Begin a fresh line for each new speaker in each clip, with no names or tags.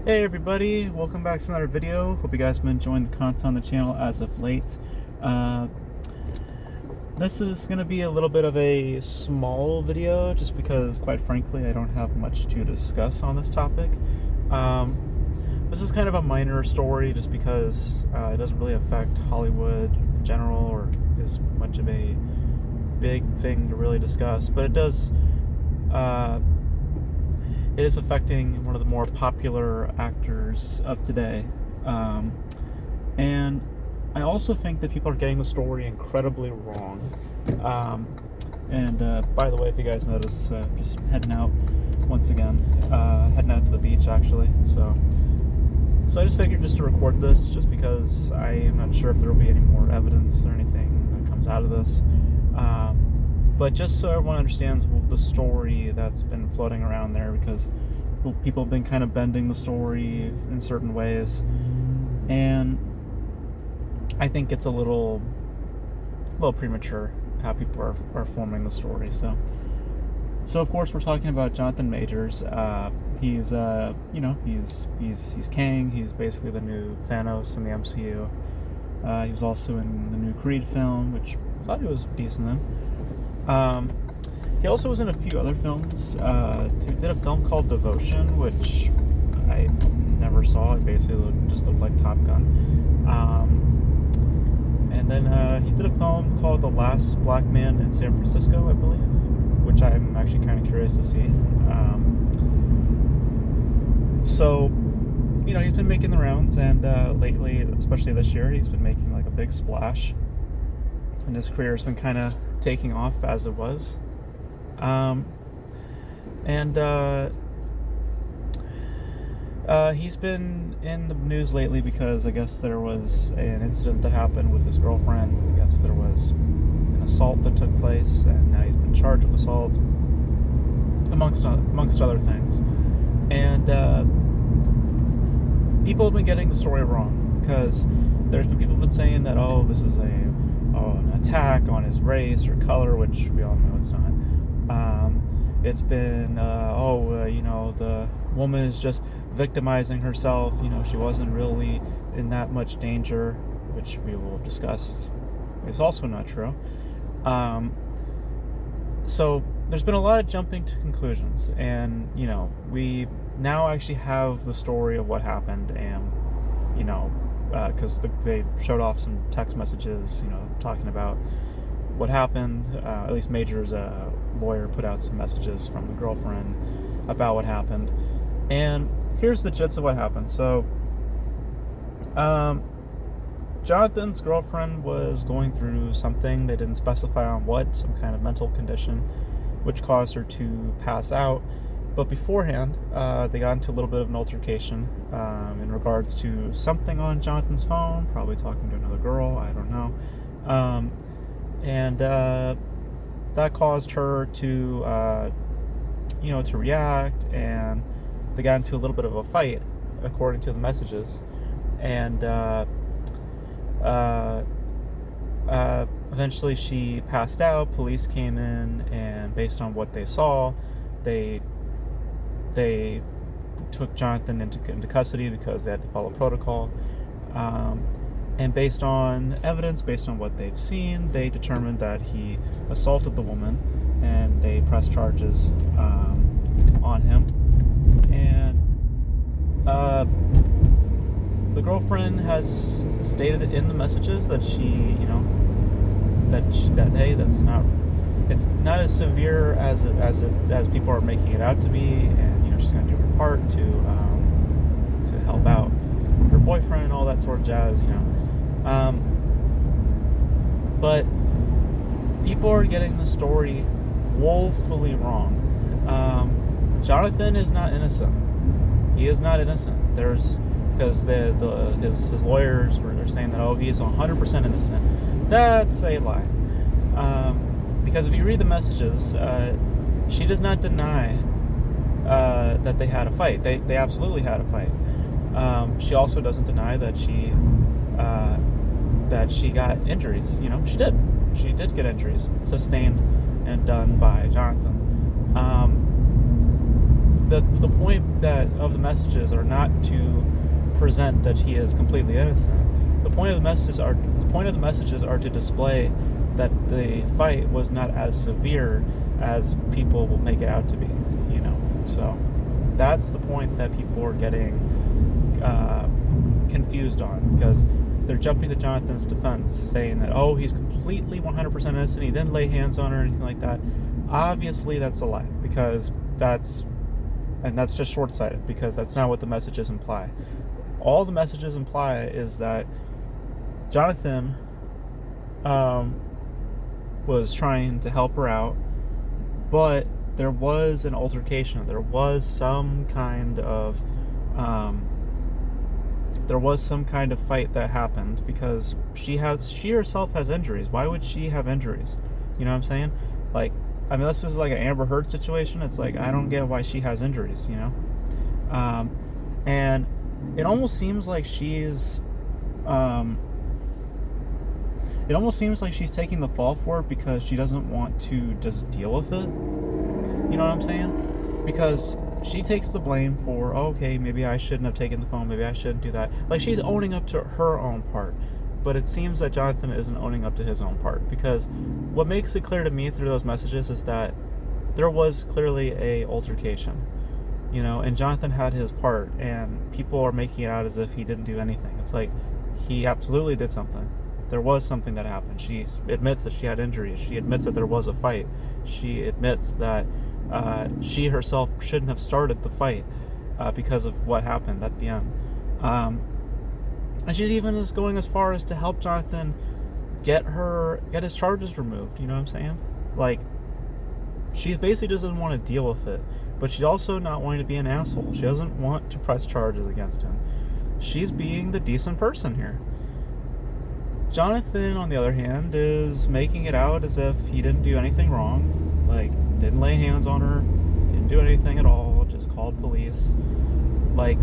Hey everybody, welcome back to another video. Hope you guys have been enjoying the content on the channel as of late. Uh, this is going to be a little bit of a small video just because, quite frankly, I don't have much to discuss on this topic. This is kind of a minor story just because it doesn't really affect Hollywood in general or is much of a big thing to really discuss, but it does it is affecting one of the more popular actors of today. And I also think that people are getting the story incredibly wrong. By the way, if you guys notice, just heading out once again, heading out to the beach actually. So I just figured just to record this just because I am not sure if there will be any more evidence or anything that comes out of this. But just so everyone understands the story that's been floating around there, because people have been kind of bending the story in certain ways, and I think it's a little premature how people are forming the story. So of course we're talking about Jonathan Majors. He's he's Kang. He's basically the new Thanos in the MCU. He was also in the new Creed film, which I thought he was decent in. He also was in a few other films. He did a film called Devotion, which I never saw. It basically just looked like Top Gun. And then he did a film called The Last Black Man in San Francisco, I believe, which I'm actually kind of curious to see. So, he's been making the rounds, and lately, especially this year, he's been making like a big splash. And his career has been kind of taking off as it was. He's been in the news lately because I guess there was an incident that happened with his girlfriend. I guess there was an assault that took place, and now he's been charged with assault, amongst other things. And people have been getting the story wrong, because there's been people have been saying that, this is an attack on his race or color, which we all know it's not. It's been the woman is just victimizing herself. She wasn't really in that much danger, which we will discuss is also not true. So there's been a lot of jumping to conclusions, and we now actually have the story of what happened, and because they showed off some text messages, talking about what happened. At least Major's lawyer put out some messages from the girlfriend about what happened. And here's the gist of what happened. So, Jonathan's girlfriend was going through something. They didn't specify on what, some kind of mental condition, which caused her to pass out. But beforehand, they got into a little bit of an altercation in regards to something on Jonathan's phone, probably talking to another girl, I don't know. And that caused her to react, and they got into a little bit of a fight, according to the messages. And eventually she passed out. Police came in, and based on what they saw, they took Jonathan into custody because they had to follow protocol. And based on evidence, based on what they've seen, they determined that he assaulted the woman, and they pressed charges on him. And the girlfriend has stated in the messages that she, hey, it's not as severe as people are making it out to be, and she's going to do her part to help out her boyfriend and all that sort of jazz, but people are getting the story woefully wrong. Jonathan is not innocent. He is not innocent. Because his lawyers were saying that he is 100% innocent. That's a lie. Because if you read the messages, she does not deny that they had a fight. They absolutely had a fight. She also doesn't deny that she got injuries. She did get injuries sustained and done by Jonathan. the point that of the messages are not to present that he is completely innocent. The point of the messages are to display that the fight was not as severe as people will make it out to be, you know. So that's the point that people are getting confused on, because they're jumping to Jonathan's defense, saying that, oh, he's completely 100% innocent, he didn't lay hands on her or anything like that. Obviously, that's a lie, because that's just short-sighted, because that's not what the messages imply. All the messages imply is that Jonathan was trying to help her out, but there was an altercation. There was some kind of fight that happened, because she herself has injuries. Why would she have injuries? You know what I'm saying? Like, I mean, this is like an Amber Heard situation. It's like, I don't get why she has injuries, you know? And it almost seems like she's taking the fall for it because she doesn't want to just deal with it. You know what I'm saying? Because she takes the blame for, oh, okay, maybe I shouldn't have taken the phone, maybe I shouldn't do that. Like, she's owning up to her own part. But it seems that Jonathan isn't owning up to his own part, because what makes it clear to me through those messages is that there was clearly a altercation, you know, and Jonathan had his part, and people are making it out as if he didn't do anything. It's like, he absolutely did something. There was something that happened. She admits that she had injuries. She admits that there was a fight. She admits that she herself shouldn't have started the fight because of what happened at the end. And she's even going as far as to help Jonathan get his charges removed. You know what I'm saying? Like, she basically doesn't want to deal with it, but she's also not wanting to be an asshole. She doesn't want to press charges against him. She's being the decent person here. Jonathan, on the other hand, is making it out as if he didn't do anything wrong. Like, didn't lay hands on her, didn't do anything at all, just called police. Like,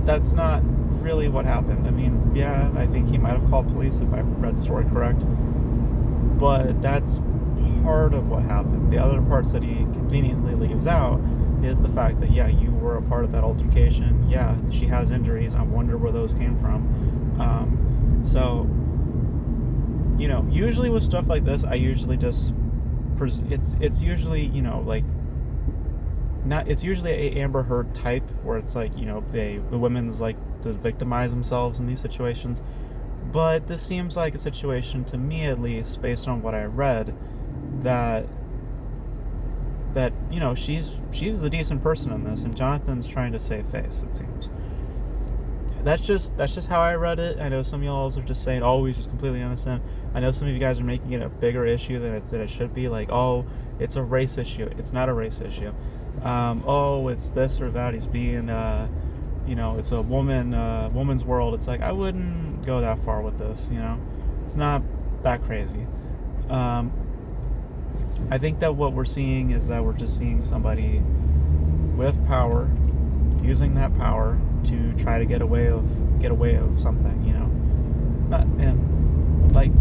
that's not really what happened. I mean, yeah, I think he might have called police if I read the story correct, but that's part of what happened. The other parts that he conveniently leaves out is the fact that, yeah, you were a part of that altercation. Yeah, she has injuries. I wonder where those came from. So, you know, usually with stuff like this, I usually just it's usually, you know, like, not, it's usually a Amber Heard type, where it's like, you know, the women's like to victimize themselves in these situations. But this seems like a situation, to me at least, based on what I read, that you know, she's the decent person in this, and Jonathan's trying to save face, it seems. That's just how I read it. I know some of y'all are just saying, oh, he's just completely innocent. I know some of you guys are making it a bigger issue than it should be. Like, oh, it's a race issue. It's not a race issue. Oh, it's this or that. He's being, you know, it's a woman's world. It's like, I wouldn't go that far with this, you know. It's not that crazy. I think that what we're seeing is that we're just seeing somebody with power using that power to try to get away of something, you know. And like,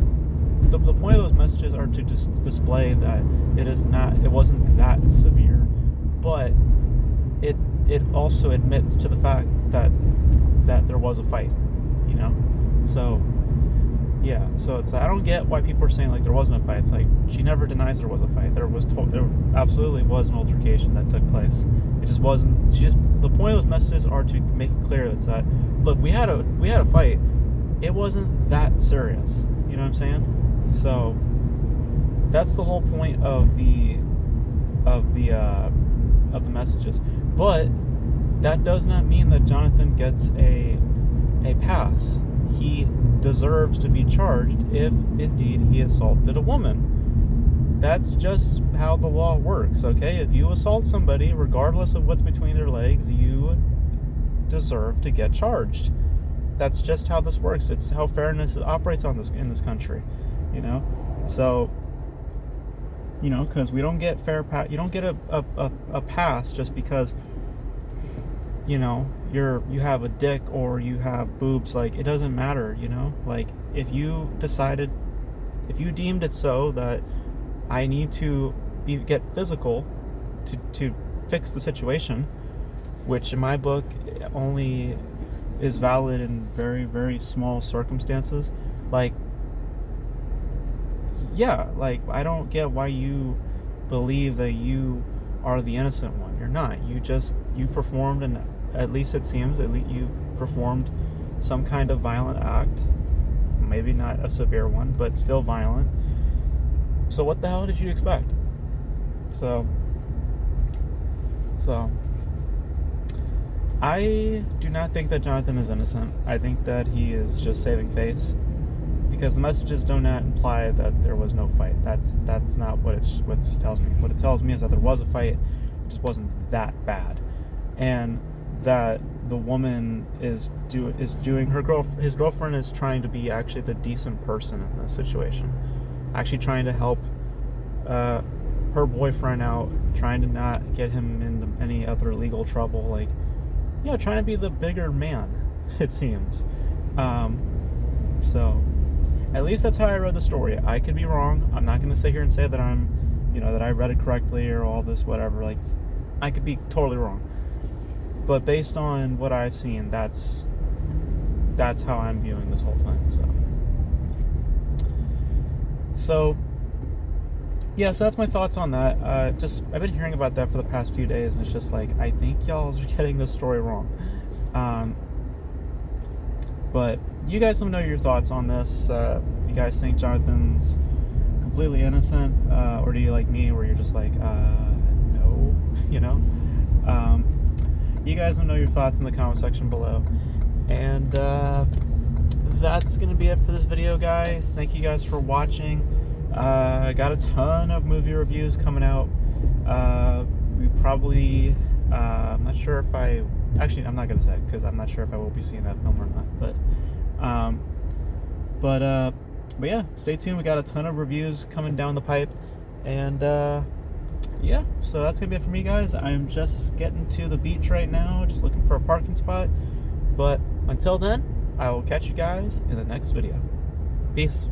the point of those messages are to just display that it wasn't that severe, but it also admits to the fact that there was a fight, you know. So yeah, so it's, I don't get why people are saying like there wasn't a fight. It's like, she never denies there was a fight. There absolutely was an altercation that took place. It just wasn't. The point of those messages are to make it clear that, look, we had a fight. It wasn't that serious. You know what I'm saying? So that's the whole point of the messages. But that does not mean that Jonathan gets a pass. He deserves to be charged if indeed he assaulted a woman. That's just how the law works, okay? If you assault somebody, regardless of what's between their legs, you deserve to get charged. That's just how this works. It's how fairness operates in this country, you know? So, you know, because we don't get you don't get a pass just because, you know, you have a dick or you have boobs. Like, it doesn't matter, you know. Like, if you deemed it so that I need to get physical to fix the situation, which in my book only is valid in very, very small circumstances. Like, yeah, like, I don't get why you believe that you are the innocent one. You're not. You performed, and at least it seems, you performed some kind of violent act. Maybe not a severe one, but still violent. So what the hell did you expect? So I do not think that Jonathan is innocent. I think that he is just saving face, because the messages do not imply that there was no fight. That's not what it tells me. What it tells me is that there was a fight, it just wasn't that bad, and that the woman is doing his girlfriend is trying to be actually the decent person in this situation, actually trying to help her boyfriend out, trying to not get him into any other legal trouble, like, trying to be the bigger man, it seems. So at least that's how I read the story. I could be wrong. I'm not going to sit here and say that that I read it correctly or all this whatever. Like, I could be totally wrong. But based on what I've seen, that's how I'm viewing this whole thing. So that's my thoughts on that. I've been hearing about that for the past few days, and it's just like, I think y'all are getting this story wrong. But you guys let me know your thoughts on this. You guys think Jonathan's completely innocent, or do you, like me, where you're just like, no, you guys let me know your thoughts in the comment section below. And that's gonna be it for this video, guys. Thank you guys for watching. I got a ton of movie reviews coming out. We probably, I'm not sure if I'm not gonna say, because I'm not sure if I will be seeing that film or not. But yeah, stay tuned. We got a ton of reviews coming down the pipe, and so that's gonna be it for me, guys. I'm just getting to the beach right now, just looking for a parking spot. But until then, I will catch you guys in the next video. Peace.